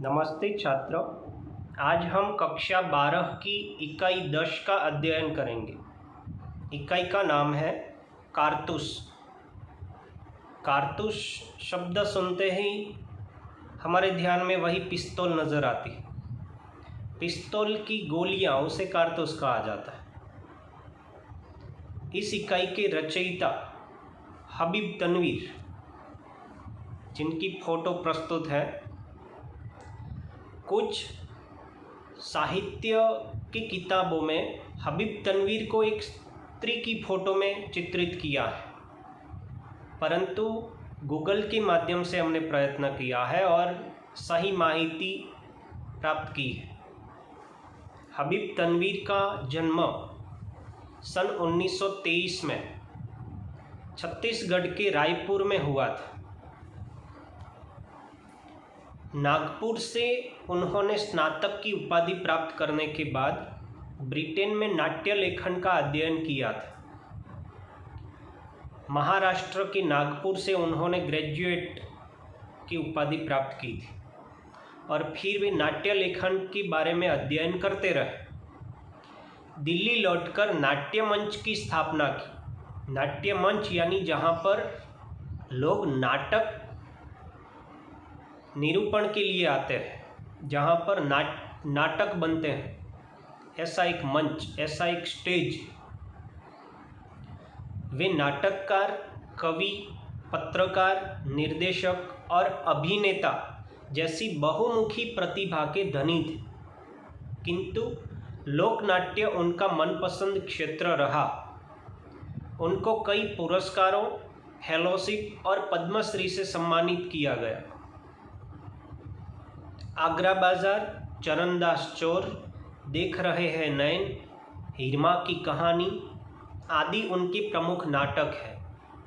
नमस्ते छात्रों। आज हम कक्षा 12 की इकाई 10 का अध्ययन करेंगे। इकाई का नाम है कारतूस। कारतूस शब्द सुनते ही हमारे ध्यान में वही पिस्तौल नज़र आती है। पिस्तौल की गोलियां, उसे कारतूस कहा जाता है। इस इकाई के रचयिता हबीब तनवीर, जिनकी फ़ोटो प्रस्तुत है, कुछ साहित्य की किताबों में हबीब तनवीर को एक स्त्री की फ़ोटो में चित्रित किया है, परंतु गूगल के माध्यम से हमने प्रयत्न किया है और सही माहिती प्राप्त की है। हबीब तनवीर का जन्म सन 1923 में छत्तीसगढ़ के रायपुर में हुआ था। नागपुर से उन्होंने स्नातक की उपाधि प्राप्त करने के बाद ब्रिटेन में नाट्य लेखन का अध्ययन किया था। महाराष्ट्र के नागपुर से उन्होंने ग्रेजुएट की उपाधि प्राप्त की थी और फिर वे नाट्य लेखन के बारे में अध्ययन करते रहे। दिल्ली लौटकर नाट्य मंच की स्थापना की। नाट्य मंच यानी जहाँ पर लोग नाटक निरूपण के लिए आते हैं, जहाँ पर नाटक बनते हैं, ऐसा एक मंच, ऐसा एक स्टेज। वे नाटककार, कवि, पत्रकार, निर्देशक और अभिनेता जैसी बहुमुखी प्रतिभा के धनी थे, किंतु लोकनाट्य उनका मनपसंद क्षेत्र रहा। उनको कई पुरस्कारों, फेलोशिप और पद्मश्री से सम्मानित किया गया। आगरा बाजार, चरणदास चोर, देख रहे हैं नैन, हिरमा की कहानी आदि उनके प्रमुख नाटक हैं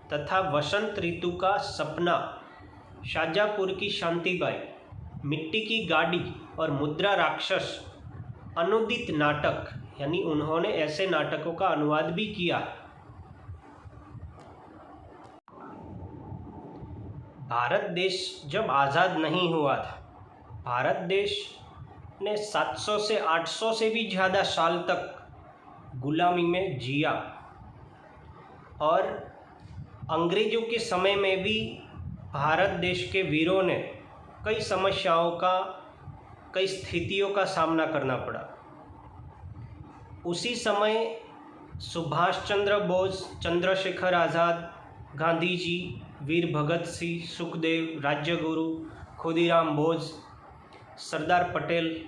तथा वसंत ऋतु का सपना, शाजापुर की शांतिबाई, मिट्टी की गाड़ी और मुद्रा राक्षस अनुदित नाटक, यानी उन्होंने ऐसे नाटकों का अनुवाद भी किया। भारत देश जब आज़ाद नहीं हुआ था, भारत देश ने 700 से 800 से भी ज़्यादा साल तक गुलामी में जिया और अंग्रेज़ों के समय में भी भारत देश के वीरों ने कई समस्याओं का, कई स्थितियों का सामना करना पड़ा। उसी समय सुभाष चंद्र बोस, चंद्रशेखर आज़ाद, गांधी जी, वीर भगत सिंह, सुखदेव, राजगुरु, खुदीराम बोस, सरदार पटेल,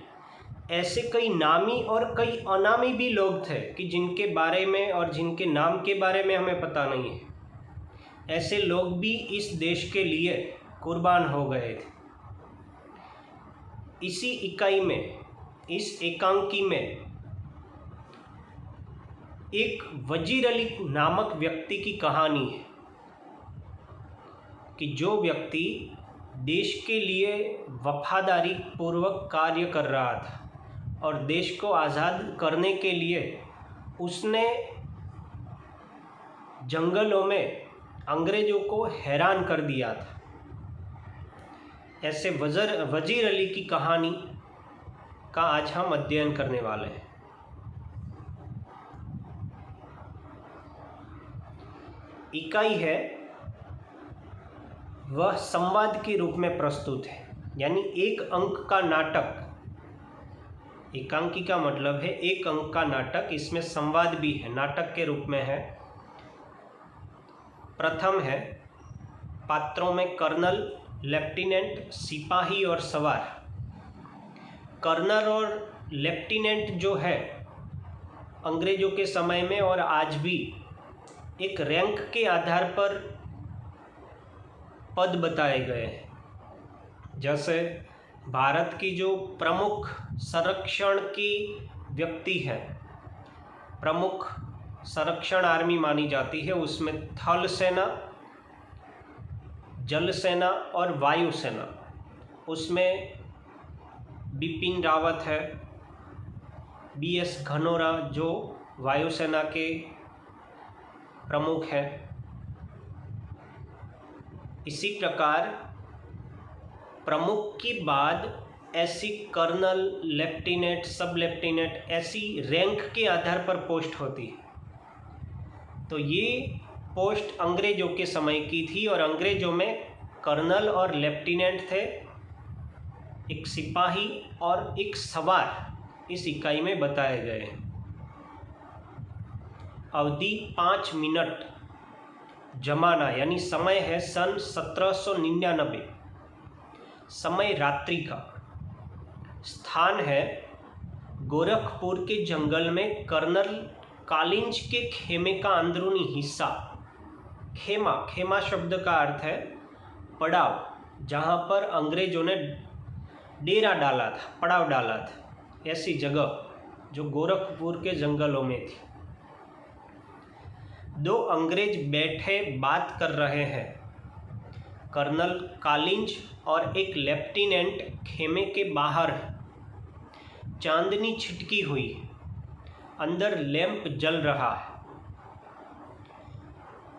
ऐसे कई नामी और कई अनामी भी लोग थे कि जिनके बारे में और जिनके नाम के बारे में हमें पता नहीं है। ऐसे लोग भी इस देश के लिए कुर्बान हो गए थे। इसी इकाई में, इस एकांकी में एक वजीर अली नामक व्यक्ति की कहानी है कि जो व्यक्ति देश के लिए वफादारी पूर्वक कार्य कर रहा था और देश को आज़ाद करने के लिए उसने जंगलों में अंग्रेज़ों को हैरान कर दिया था। ऐसे वजीर अली की कहानी का आज हम अध्ययन करने वाले हैं। इकाई है वह संवाद के रूप में प्रस्तुत है, यानी एक अंक का नाटक। एकांकी का मतलब है एक अंक का नाटक, इसमें संवाद भी है, नाटक के रूप में है। प्रथम है पात्रों में कर्नल, लेफ्टिनेंट, सिपाही और सवार। कर्नल और लेफ्टिनेंट जो है अंग्रेज़ों के समय में और आज भी एक रैंक के आधार पर पद बताए गए हैं। जैसे भारत की जो प्रमुख संरक्षण की व्यक्ति है, प्रमुख संरक्षण आर्मी मानी जाती है, उसमें थल सेना, जल सेना और वायु सेना। उसमें बिपिन रावत है, BS घनौरा जो वायुसेना के प्रमुख हैं। इसी प्रकार प्रमुख के बाद ऐसी कर्नल, लेफ्टिनेंट, सब लेफ्टिनेंट ऐसी रैंक के आधार पर पोस्ट होती है। तो ये पोस्ट अंग्रेज़ों के समय की थी और अंग्रेज़ों में कर्नल और लेफ्टिनेंट थे, एक सिपाही और एक सवार इस इकाई में बताए गए हैं। अवधि 5 मिनट, जमाना यानी समय है सन 1799, समय रात्रि का, स्थान है गोरखपुर के जंगल में कर्नल कालिंज के खेमे का अंदरूनी हिस्सा। खेमा, खेमा शब्द का अर्थ है पड़ाव, जहाँ पर अंग्रेज़ों ने डेरा डाला था, पड़ाव डाला था, ऐसी जगह जो गोरखपुर के जंगलों में थी। 2 अंग्रेज बैठे बात कर रहे हैं। कर्नल कालिंज और एक लेफ्टिनेंट खेमे के बाहर। चांदनी छिटकी हुई, अंदर लैंप जल रहा है।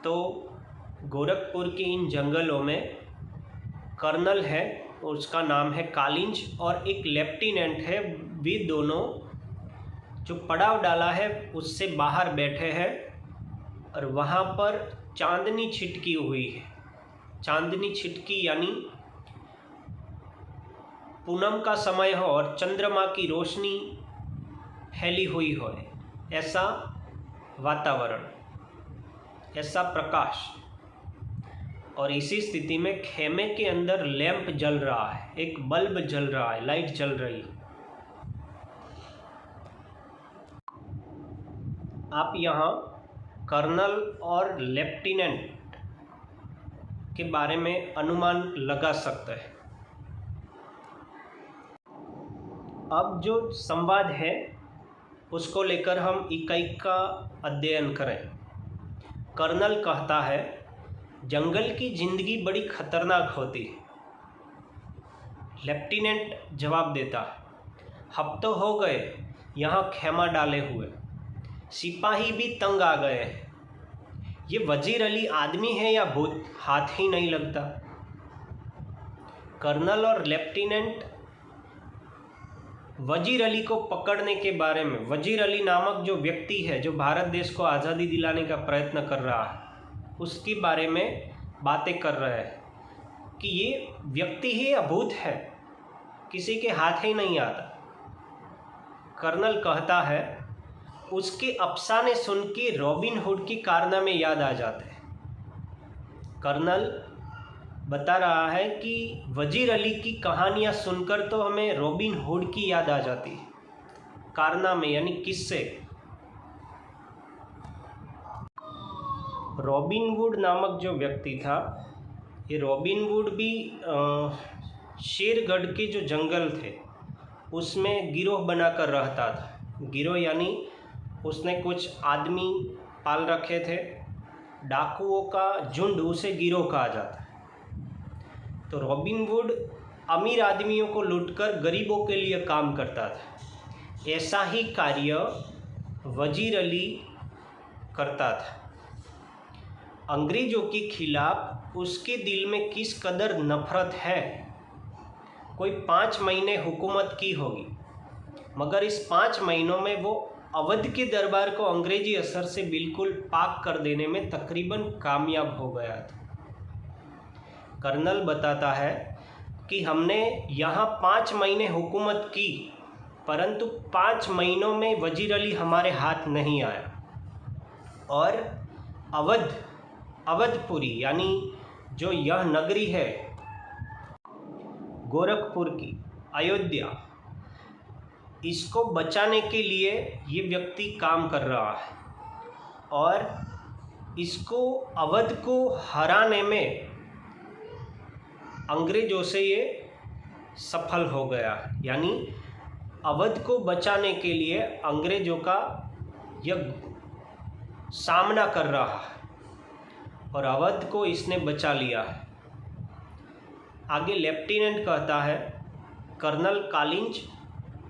तो गोरखपुर के इन जंगलों में कर्नल है, उसका नाम है कालिंज, और एक लेफ्टिनेंट है। वे दोनों जो पड़ाव डाला है उससे बाहर बैठे हैं और वहाँ पर चांदनी छिटकी हुई है। चांदनी छिटकी यानी पूनम का समय हो और चंद्रमा की रोशनी फैली हुई हो, ऐसा वातावरण, ऐसा प्रकाश। और इसी स्थिति में खेमे के अंदर लैंप जल रहा है, एक बल्ब जल रहा है, लाइट जल रही है। आप यहाँ कर्नल और लेफ्टिनेंट के बारे में अनुमान लगा सकते हैं। अब जो संवाद है उसको लेकर हम इकाई का अध्ययन करें। कर्नल कहता है, जंगल की जिंदगी बड़ी खतरनाक होती है। लेफ्टिनेंट जवाब देता है, हफ्तों हो गए यहाँ खेमा डाले हुए, सिपाही भी तंग आ गए हैं। ये वजीर अली आदमी है या भूत, हाथ ही नहीं लगता। कर्नल और लेफ्टिनेंट वजीर अली को पकड़ने के बारे में, वजीर अली नामक जो व्यक्ति है जो भारत देश को आज़ादी दिलाने का प्रयत्न कर रहा है, उसके बारे में बातें कर रहे हैं कि ये व्यक्ति ही या भूत है, किसी के हाथ ही नहीं आता। कर्नल कहता है, उसके अफसाने सुन के रॉबिन हुड की कारनामे याद आ जाते हैं। कर्नल बता रहा है कि वजीर अली की कहानियाँ सुनकर तो हमें रॉबिन हुड की याद आ जाती है। कारनामे यानी किस्से। रॉबिन वुड नामक जो व्यक्ति था, ये रॉबिन वुड भी शेरगढ़ के जो जंगल थे उसमें गिरोह बनाकर रहता था। गिरोह यानी उसने कुछ आदमी पाल रखे थे, डाकुओं का झुंड, उसे गिरोह कहा जाता है। तो रॉबिन वुड अमीर आदमियों को लूटकर गरीबों के लिए काम करता था। ऐसा ही कार्य वजीर अली करता था। अंग्रेज़ों के खिलाफ उसके दिल में किस कदर नफरत है। कोई 5 महीने हुकूमत की होगी, मगर इस 5 महीनों में वो अवध के दरबार को अंग्रेजी असर से बिल्कुल पाक कर देने में तकरीबन कामयाब हो गया था। कर्नल बताता है कि हमने यहाँ 5 महीने हुकूमत की, परंतु 5 महीनों में वजीर अली हमारे हाथ नहीं आया। और अवधपुरी यानी जो यह नगरी है गोरखपुर की, अयोध्या, इसको बचाने के लिए ये व्यक्ति काम कर रहा है और इसको, अवध को हराने में अंग्रेज़ों से ये सफल हो गया। यानी अवध को बचाने के लिए अंग्रेज़ों का यह सामना कर रहा है और अवध को इसने बचा लिया है। आगे लेफ्टिनेंट कहता है, कर्नल कालिंज,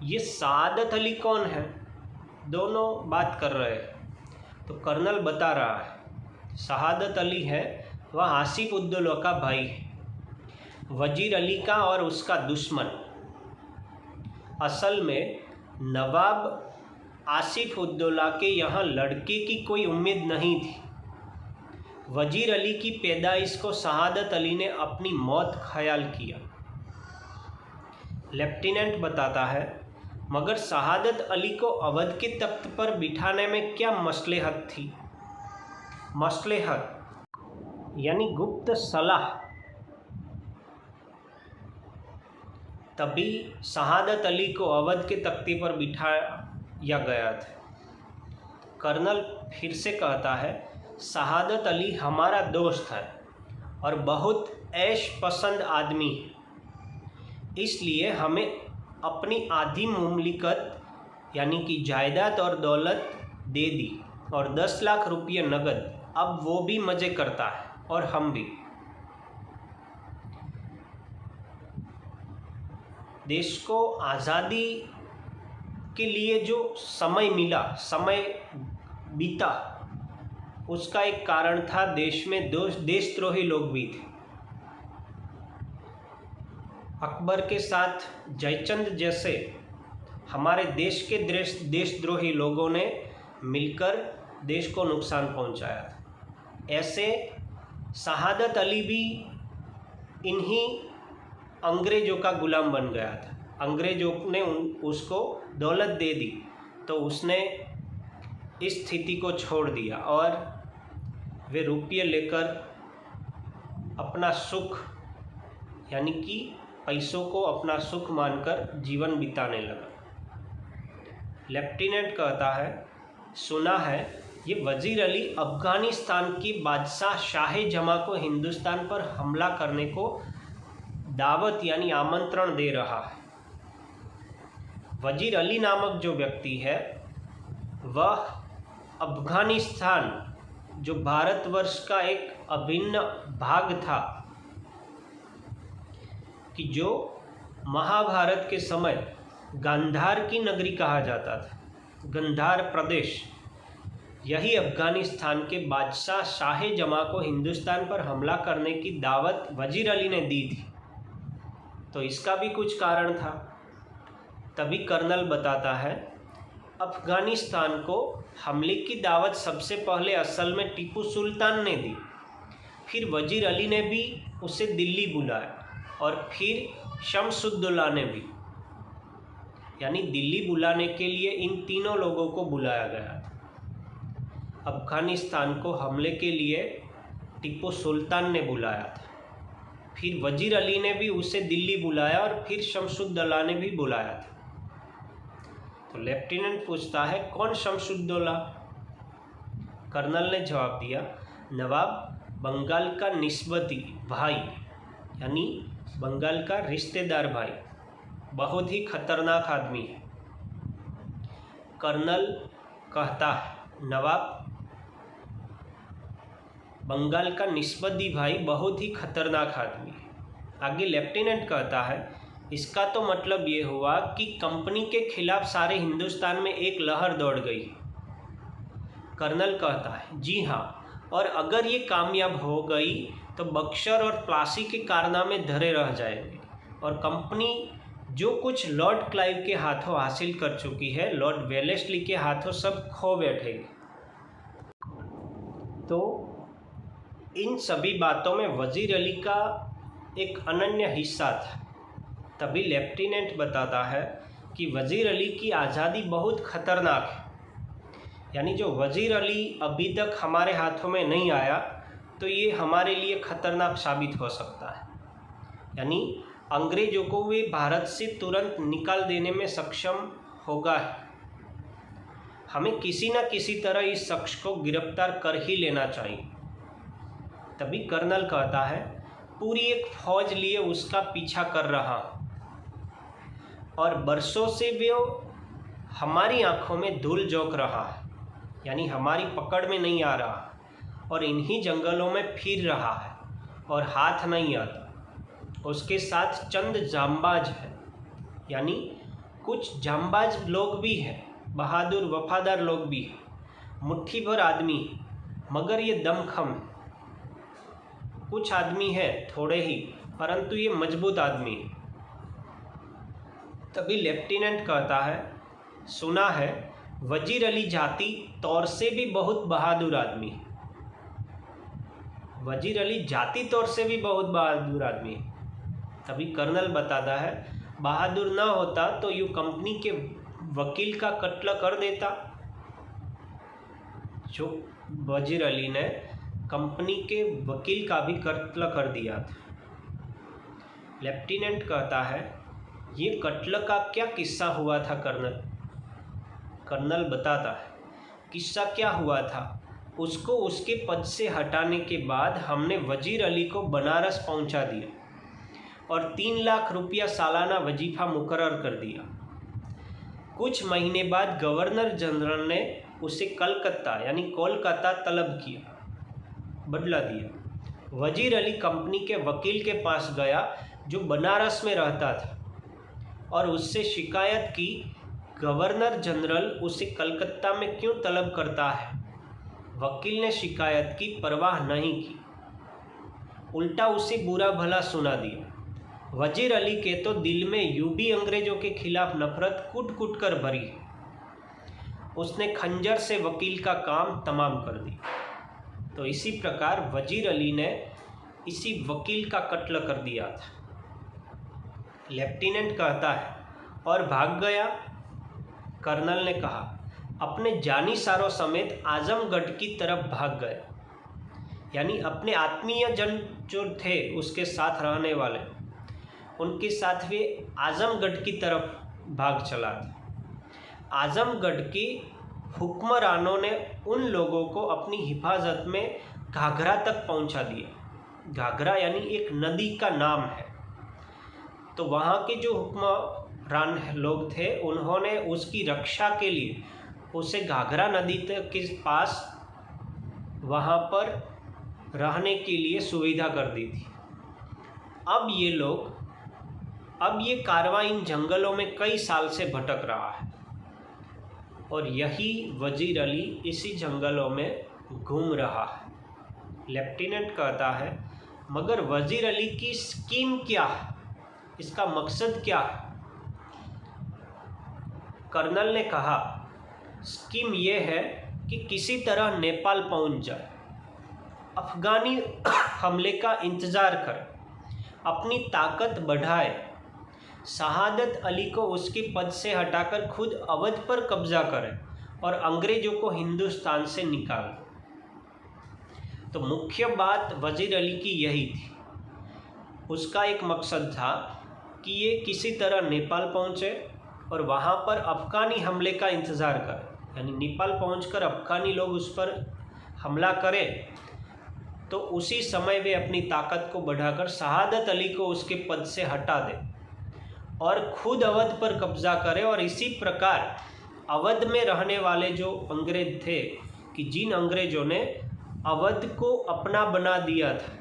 ये सआदत अली कौन है? दोनों बात कर रहे हैं। तो कर्नल बता रहा है, सआदत अली है वह आसिफ उद्दौला का भाई है, वजीर अली का और उसका दुश्मन। असल में नवाब आसिफ उद्दौला के यहाँ लड़के की कोई उम्मीद नहीं थी। वजीर अली की पैदाइश को शहादत अली ने अपनी मौत ख्याल किया। लेफ्टिनेंट बताता है, मगर शहादत अली को अवध के तख्त पर बिठाने में क्या मसलहत थी। मसलहत यानी गुप्त सलाह। तभी शहादत अली को अवध के तख्ते पर बिठाया गया था। कर्नल फिर से कहता है, शहादत अली हमारा दोस्त है और बहुत ऐश पसंद आदमी है, इसलिए हमें अपनी आधी मुमलिकत यानी कि जायदाद और दौलत दे दी और 10 लाख रुपये नगद। अब वो भी मज़े करता है और हम भी। देश को आज़ादी के लिए जो समय मिला, समय बीता, उसका एक कारण था देश में देशद्रोही लोग भी थे। अकबर के साथ जयचंद जैसे हमारे देश के देशद्रोही लोगों ने मिलकर देश को नुकसान पहुंचाया था। ऐसे शहादत अली भी इन्हीं अंग्रेज़ों का गुलाम बन गया था। अंग्रेज़ों ने उसको दौलत दे दी तो उसने इस स्थिति को छोड़ दिया और वे रुपये लेकर अपना सुख यानी कि पैसों को अपना सुख मानकर जीवन बिताने लगा। लेफ्टिनेंट कहता है, सुना है ये वजीर अली अफ़गानिस्तान की बादशाह शाह जमा को हिंदुस्तान पर हमला करने को दावत यानी आमंत्रण दे रहा है। वजीर अली नामक जो व्यक्ति है वह अफ़गानिस्तान जो भारतवर्ष का एक अभिन्न भाग था, कि जो महाभारत के समय गांधार की नगरी कहा जाता था, गांधार प्रदेश, यही अफ़गानिस्तान के बादशाह शाह जमा को हिंदुस्तान पर हमला करने की दावत वजीर अली ने दी थी। तो इसका भी कुछ कारण था। तभी कर्नल बताता है, अफ़गानिस्तान को हमले की दावत सबसे पहले असल में टीपू सुल्तान ने दी, फिर वजीर अली ने भी उसे दिल्ली बुलाया और फिर शमसुद्दौला ने भी, यानी दिल्ली बुलाने के लिए इन तीनों लोगों को बुलाया गया था। अफ़गानिस्तान को हमले के लिए टीपू सुल्तान ने बुलाया था, फिर वजीर अली ने भी उसे दिल्ली बुलाया और फिर शमसुद्दौला ने भी बुलाया था। तो लेफ्टिनेंट पूछता है, कौन शमसुद्दौला? कर्नल ने जवाब दिया, नवाब बंगाल का निस्बती भाई यानी बंगाल का रिश्तेदार भाई, बहुत ही खतरनाक आदमी है। कर्नल कहता है, नवाब बंगाल का निस्बती भाई बहुत ही खतरनाक आदमी है। आगे लेफ्टिनेंट कहता है, इसका तो मतलब ये हुआ कि कंपनी के खिलाफ सारे हिंदुस्तान में एक लहर दौड़ गई। कर्नल कहता है, जी हाँ, और अगर ये कामयाब हो गई तो बक्सर और प्लासी के कारनामे धरे रह जाएंगे और कंपनी जो कुछ लॉर्ड क्लाइव के हाथों हासिल कर चुकी है, लॉर्ड वेलेस्ली के हाथों सब खो बैठेगी। तो इन सभी बातों में वजीर अली का एक अनन्य हिस्सा था। तभी लेफ्टिनेंट बताता है कि वजीर अली की आज़ादी बहुत ख़तरनाक है, यानी जो वजीर अली अभी तक हमारे हाथों में नहीं आया तो ये हमारे लिए ख़तरनाक साबित हो सकता है। यानी अंग्रेज़ों को वे भारत से तुरंत निकाल देने में सक्षम होगा। हमें किसी न किसी तरह इस शख्स को गिरफ्तार कर ही लेना चाहिए। तभी कर्नल कहता है, पूरी एक फौज लिए उसका पीछा कर रहा और बरसों से वो हमारी आंखों में धूल झोंक रहा है, यानी हमारी पकड़ में नहीं आ रहा और इन्हीं जंगलों में फिर रहा है और हाथ नहीं आता। उसके साथ चंद जांबाज हैं, यानी कुछ जांबाज लोग भी हैं, बहादुर वफादार लोग भी हैं, मुट्ठी भर आदमी, मगर ये दमखम है। कुछ आदमी है थोड़े ही, परंतु ये मजबूत आदमी है। तभी लेफ्टिनेंट कहता है, सुना है वजीर अली जाति तौर से भी बहुत बहादुर आदमी है। वजीर अली जाति तौर से भी बहुत बहादुर आदमी है। तभी कर्नल बताता है, बहादुर ना होता तो यूँ कंपनी के वकील का कत्ल कर देता। जो वजीर अली ने कंपनी के वकील का भी कत्ल कर दिया था। लेफ्टिनेंट कहता है, ये कत्ल का क्या किस्सा हुआ था कर्नल? कर्नल बताता है, किस्सा क्या हुआ था, उसको उसके पद से हटाने के बाद हमने वजीर अली को बनारस पहुंचा दिया और 3 लाख रुपया सालाना वजीफा मुकर्रर कर दिया। कुछ महीने बाद गवर्नर जनरल ने उसे कलकत्ता यानी कोलकाता तलब किया, बदला दिया। वजीर अली कंपनी के वकील के पास गया जो बनारस में रहता था और उससे शिकायत की, गवर्नर जनरल उसे कलकत्ता में क्यों तलब करता है। वकील ने शिकायत की परवाह नहीं की, उल्टा उसे बुरा भला सुना दिया। वजीर अली के तो दिल में यूं भी अंग्रेज़ों के खिलाफ नफरत कूट कूट कर भरी। उसने खंजर से वकील का काम तमाम कर दिया। तो इसी प्रकार वजीर अली ने इसी वकील का कत्ल कर दिया था। लेफ्टिनेंट कहता है, और भाग गया। कर्नल ने कहा, अपने जानी सारों समेत आजमगढ़ की तरफ भाग गया। यानी अपने आत्मीय जन जो थे उसके साथ रहने वाले, उनके साथ वे आजमगढ़ की तरफ भाग चला था। आजमगढ़ के हुक्मरानों ने उन लोगों को अपनी हिफाजत में घाघरा तक पहुंचा दिया। घाघरा यानी एक नदी का नाम है। तो वहाँ के जो हुक्मरान लोग थे, उन्होंने उसकी रक्षा के लिए उसे घाघरा नदी तक के पास वहाँ पर रहने के लिए सुविधा कर दी थी। अब ये कारवां इन जंगलों में कई साल से भटक रहा है और यही वजीर अली इसी जंगलों में घूम रहा है। लेफ्टिनेंट कहता है, मगर वजीर अली की स्कीम क्या है, इसका मकसद क्या है? कर्नल ने कहा, स्कीम ये है कि किसी तरह नेपाल पहुंच जाए, अफगानी हमले का इंतज़ार करे, अपनी ताकत बढ़ाए, शहादत अली को उसके पद से हटाकर खुद अवध पर कब्जा करे और अंग्रेज़ों को हिंदुस्तान से निकाल दे। तो मुख्य बात वजीर अली की यही थी। उसका एक मकसद था कि ये किसी तरह नेपाल पहुँचे और वहाँ पर अफ़गानी हमले का इंतज़ार करें, यानी नेपाल पहुंचकर अफ़गानी लोग उस पर हमला करें तो उसी समय वे अपनी ताकत को बढ़ाकर शहादत अली को उसके पद से हटा दें और खुद अवध पर कब्जा करें। और इसी प्रकार अवध में रहने वाले जो अंग्रेज थे, कि जिन अंग्रेज़ों ने अवध को अपना बना दिया था,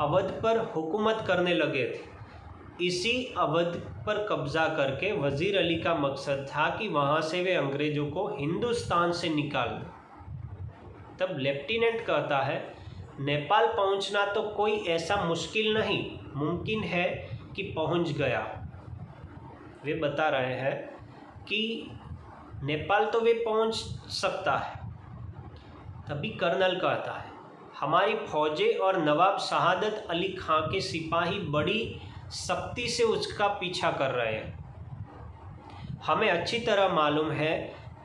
अवध पर हुकूमत करने लगे थे, इसी अवध पर कब्जा करके वजीर अली का मकसद था कि वहाँ से वे अंग्रेज़ों को हिंदुस्तान से निकाल दें। तब लेफ्टिनेंट कहता है, नेपाल पहुँचना तो कोई ऐसा मुश्किल नहीं, मुमकिन है कि पहुँच गया। वे बता रहे हैं कि नेपाल तो वे पहुँच सकता है। तभी कर्नल कहता है, हमारी फौजें और नवाब शहादत अली खां के सिपाही बड़ी सख्ती से उसका पीछा कर रहे हैं। हमें अच्छी तरह मालूम है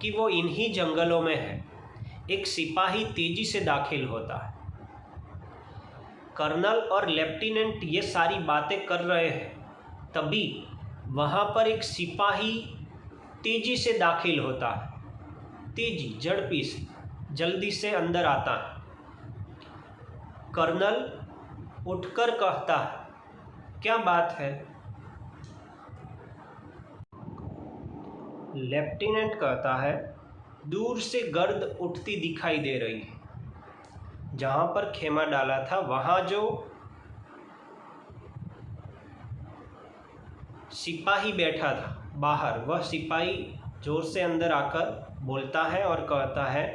कि वो इन्हीं जंगलों में है। एक सिपाही तेजी से दाखिल होता है। कर्नल और लेफ्टिनेंट ये सारी बातें कर रहे हैं, तभी वहाँ पर एक सिपाही तेजी से दाखिल होता है। तेजी, झड़पी से, जल्दी से अंदर आता है। कर्नल उठकर कहता है, क्या बात है? लेफ्टिनेंट कहता है, दूर से गर्द उठती दिखाई दे रही है। जहाँ पर खेमा डाला था वहाँ जो सिपाही बैठा था बाहर, वह सिपाही जोर से अंदर आकर बोलता है और कहता है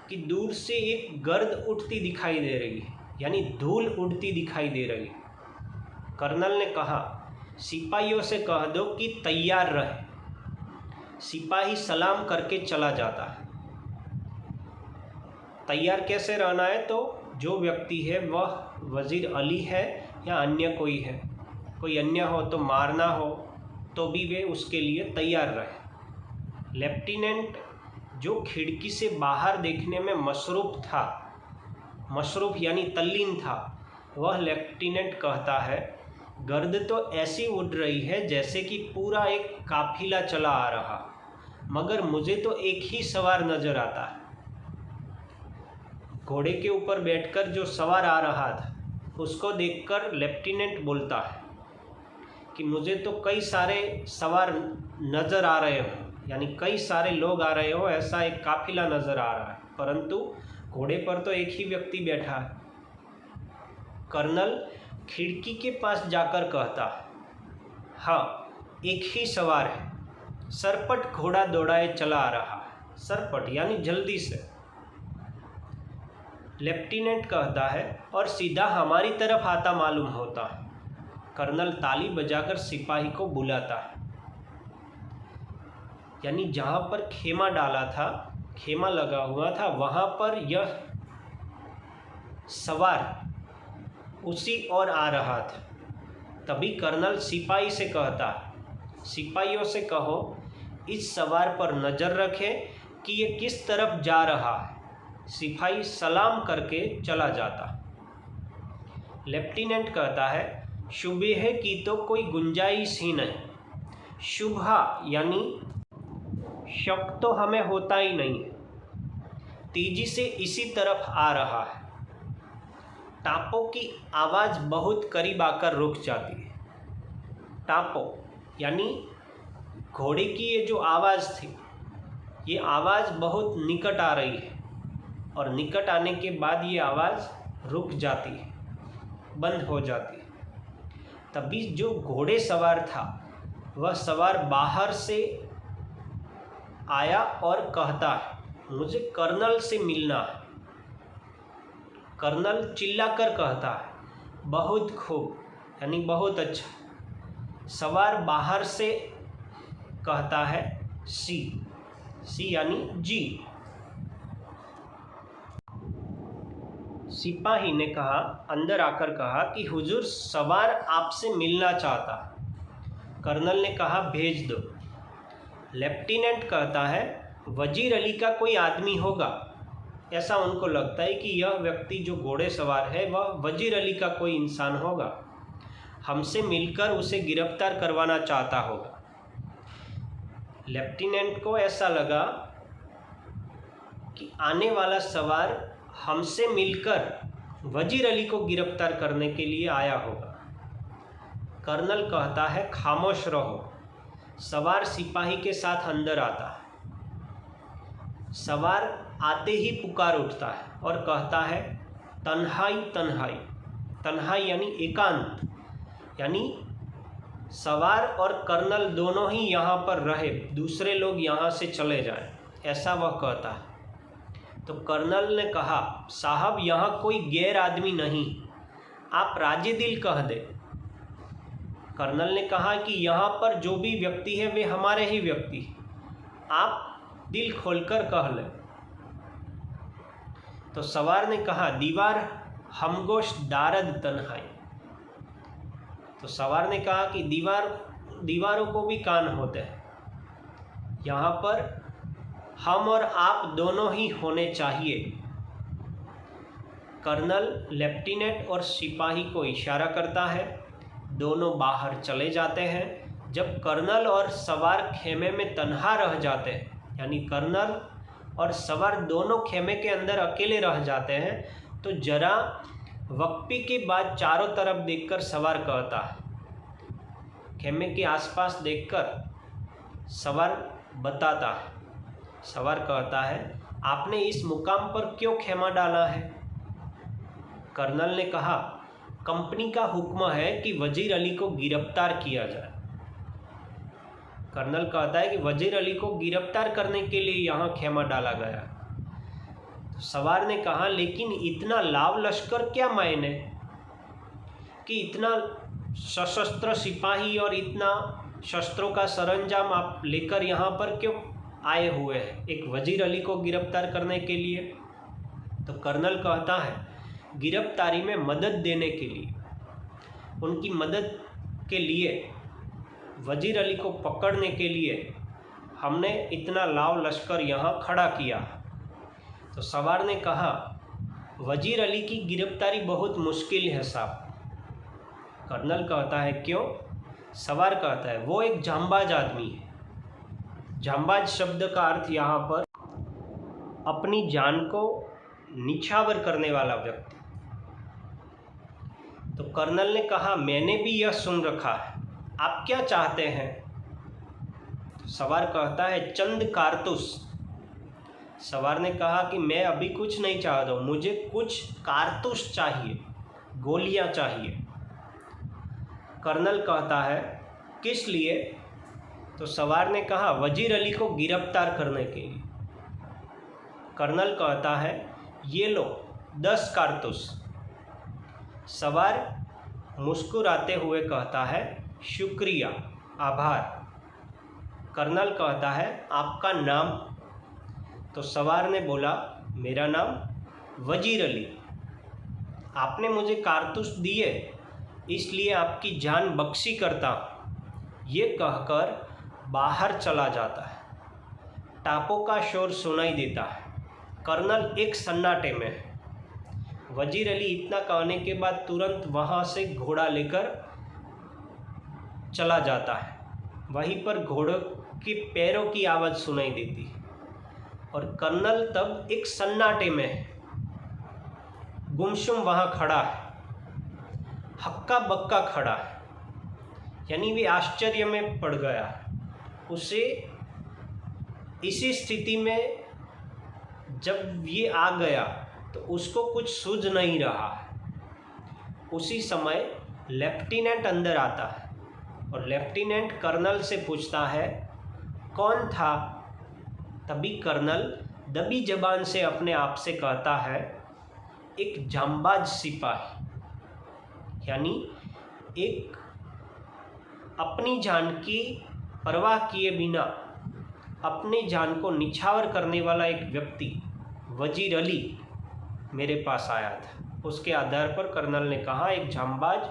कि दूर से एक गर्द उठती दिखाई दे रही है, यानी धूल उड़ती दिखाई दे रही है। कर्नल ने कहा, सिपाहियों से कह दो कि तैयार रहे। सिपाही सलाम करके चला जाता है। तैयार कैसे रहना है? तो जो व्यक्ति है वह वज़ीर अली है या अन्य कोई है, कोई अन्य हो तो मारना हो तो भी वे उसके लिए तैयार रहे। लेफ्टिनेंट जो खिड़की से बाहर देखने में मशरूफ़ था, मशरूफ़ यानी तल्लीन था, वह लेफ्टिनेंट कहता है गर्द तो ऐसी उड़ रही है जैसे कि पूरा एक काफिला चला आ रहा, मगर मुझे तो एक ही सवार नज़र आता है। घोड़े के ऊपर बैठकर जो सवार आ रहा था उसको देखकर लेफ्टिनेंट बोलता है कि मुझे तो कई सारे सवार नज़र आ रहे हो, यानी कई सारे लोग आ रहे हो, ऐसा एक काफिला नज़र आ रहा है, परंतु घोड़े पर तो एक ही व्यक्ति बैठा है। कर्नल खिड़की के पास जाकर कहता है, हाँ एक ही सवार है, सरपट घोड़ा दौड़ाए चला आ रहा है। सरपट यानी जल्दी से। लेफ्टिनेंट कहता है और सीधा हमारी तरफ आता मालूम होता है। कर्नल ताली बजाकर सिपाही को बुलाता है, यानी जहाँ पर खेमा डाला था, खेमा लगा हुआ था, वहाँ पर यह सवार उसी ओर आ रहा था। तभी कर्नल सिपाही से कहता है, सिपाहियों से कहो इस सवार पर नज़र रखें कि ये किस तरफ जा रहा है। सिपाही सलाम करके चला जाता। लेफ्टिनेंट कहता है सुबह की तो कोई गुंजाइश ही नहीं। शुभा यानी शक तो हमें होता ही नहीं, तेजी से इसी तरफ आ रहा है। टापों की आवाज़ बहुत करीब आकर रुक जाती है। टापो यानी घोड़े की ये जो आवाज़ थी, ये आवाज़ बहुत निकट आ रही है और निकट आने के बाद ये आवाज़ रुक जाती है, बंद हो जाती है। तभी जो घोड़े सवार था वह सवार बाहर से आया और कहता है मुझे कर्नल से मिलना है। कर्नल चिल्लाकर कहता है बहुत खूब यानी बहुत अच्छा। सवार बाहर से कहता है सी, सी यानी जी। सिपाही ने कहा, अंदर आकर कहा कि हुजूर सवार आपसे मिलना चाहता है। कर्नल ने कहा भेज दो। लेफ्टिनेंट कहता है वजीर अली का कोई आदमी होगा। ऐसा उनको लगता है कि यह व्यक्ति जो घोड़े सवार है वह वजीर अली का कोई इंसान होगा, हमसे मिलकर उसे गिरफ्तार करवाना चाहता होगा। लेफ्टिनेंट को ऐसा लगा कि आने वाला सवार हमसे मिलकर वजीर अली को गिरफ्तार करने के लिए आया होगा। कर्नल कहता है खामोश रहो। सवार सिपाही के साथ अंदर आता है। सवार आते ही पुकार उठता है और कहता है तन्हाई तन्हाई। तन्हाई यानी एकांत, यानी सवार और कर्नल दोनों ही यहाँ पर रहे, दूसरे लोग यहाँ से चले जाएं, ऐसा वह कहता है। तो कर्नल ने कहा साहब यहाँ कोई गैर आदमी नहीं, आप राजे दिल कह दे। कर्नल ने कहा कि यहाँ पर जो भी व्यक्ति है वे हमारे ही व्यक्ति, आप दिल खोलकर कह लें। तो सवार ने कहा दीवार हमगोश दारद तन्हाई। तो सवार ने कहा कि दीवारों को भी कान होते हैं, यहाँ पर हम और आप दोनों ही होने चाहिए। कर्नल लेफ्टिनेंट और सिपाही को इशारा करता है, दोनों बाहर चले जाते हैं। जब कर्नल और सवार खेमे में तन्हा रह जाते हैं, यानी कर्नल और सवार दोनों खेमे के अंदर अकेले रह जाते हैं, तो जरा वक्फे के बाद चारों तरफ देखकर सवार कहता है, खेमे के आसपास देखकर सवार बताता है। सवार कहता है आपने इस मुकाम पर क्यों खेमा डाला है? कर्नल ने कहा कंपनी का हुक्म है कि वजीर अली को गिरफ्तार किया जाए। कर्नल कहता है कि वजीर अली को गिरफ्तार करने के लिए यहाँ खेमा डाला गया। तो सवार ने कहा लेकिन इतना लाव लश्कर क्या मायने कि इतना सशस्त्र सिपाही और इतना शस्त्रों का सरंजाम आप लेकर यहाँ पर क्यों आए हुए हैं एक वजीर अली को गिरफ्तार करने के लिए? तो कर्नल कहता है गिरफ्तारी में मदद देने के लिए, उनकी मदद के लिए, वजीर अली को पकड़ने के लिए हमने इतना लाव लश्कर यहाँ खड़ा किया। तो सवार ने कहा वजीर अली की गिरफ्तारी बहुत मुश्किल है साहब। कर्नल कहता है क्यों? सवार कहता है वो एक जांबाज आदमी है। जांबाज शब्द का अर्थ यहाँ पर अपनी जान को निछावर करने वाला व्यक्ति। तो कर्नल ने कहा मैंने भी यह सुन रखा है, आप क्या चाहते हैं? तो सवार कहता है चंद कारतूस। सवार ने कहा कि मैं अभी कुछ नहीं चाहता हूँ, मुझे कुछ कारतूस चाहिए, गोलियाँ चाहिए। कर्नल कहता है किस लिए? तो सवार ने कहा वजीर अली को गिरफ्तार करने के लिए। कर्नल कहता है ये लो 10 कारतूस। सवार मुस्कुराते हुए कहता है शुक्रिया, आभार। कर्नल कहता है आपका नाम? तो सवार ने बोला मेरा नाम वजीर अली। आपने मुझे कारतूस दिए इसलिए आपकी जान बख्शी करता हूँ। ये कहकर बाहर चला जाता है। टापों का शोर सुनाई देता है। कर्नल एक सन्नाटे में है। वजीर अली इतना कहने के बाद तुरंत वहाँ से घोड़ा लेकर चला जाता है। वहीं पर घोड़ों के पैरों की आवाज़ सुनाई देती है और कर्नल तब एक सन्नाटे में है। गुमसुम वहाँ खड़ा है, हक्का बक्का खड़ा है, यानी वे आश्चर्य में पड़ गया है। उसे इसी स्थिति में जब ये आ गया तो उसको कुछ सूझ नहीं रहा है। उसी समय लेफ्टिनेंट अंदर आता है और लेफ्टिनेंट कर्नल से पूछता है कौन था? तभी कर्नल दबी जबान से अपने आप से कहता है एक जांबाज सिपाही, यानी एक अपनी जान की परवाह किए बिना अपनी जान को निछावर करने वाला एक व्यक्ति वजीर अली मेरे पास आया था। उसके आधार पर कर्नल ने कहा एक जांबाज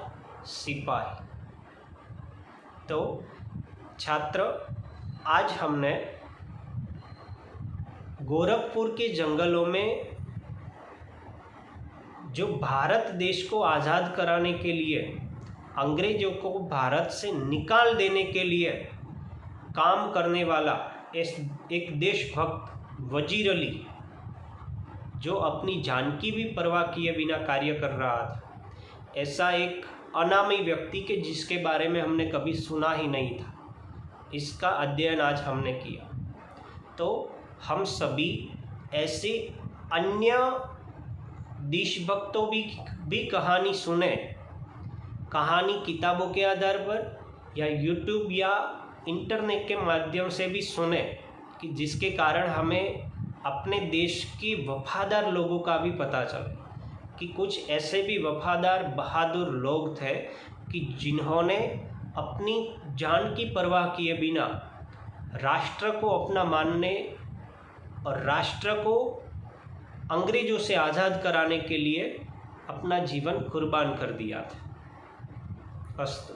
सिपाही। तो छात्र, आज हमने गोरखपुर के जंगलों में जो भारत देश को आज़ाद कराने के लिए, अंग्रेज़ों को भारत से निकाल देने के लिए काम करने वाला एक देशभक्त वजीर अली, जो अपनी जान की भी परवाह किए बिना कार्य कर रहा था, ऐसा एक अनामी व्यक्ति के जिसके बारे में हमने कभी सुना ही नहीं था, इसका अध्ययन आज हमने किया। तो हम सभी ऐसे अन्य देशभक्तों भी कहानी सुने, कहानी किताबों के आधार पर या यूट्यूब या इंटरनेट के माध्यम से भी सुने, कि जिसके कारण हमें अपने देश के वफादार लोगों का भी पता चले कि कुछ ऐसे भी वफादार बहादुर लोग थे कि जिन्होंने अपनी जान की परवाह किए बिना राष्ट्र को अपना मानने और राष्ट्र को अंग्रेज़ों से आज़ाद कराने के लिए अपना जीवन कुर्बान कर दिया था। अस्तु।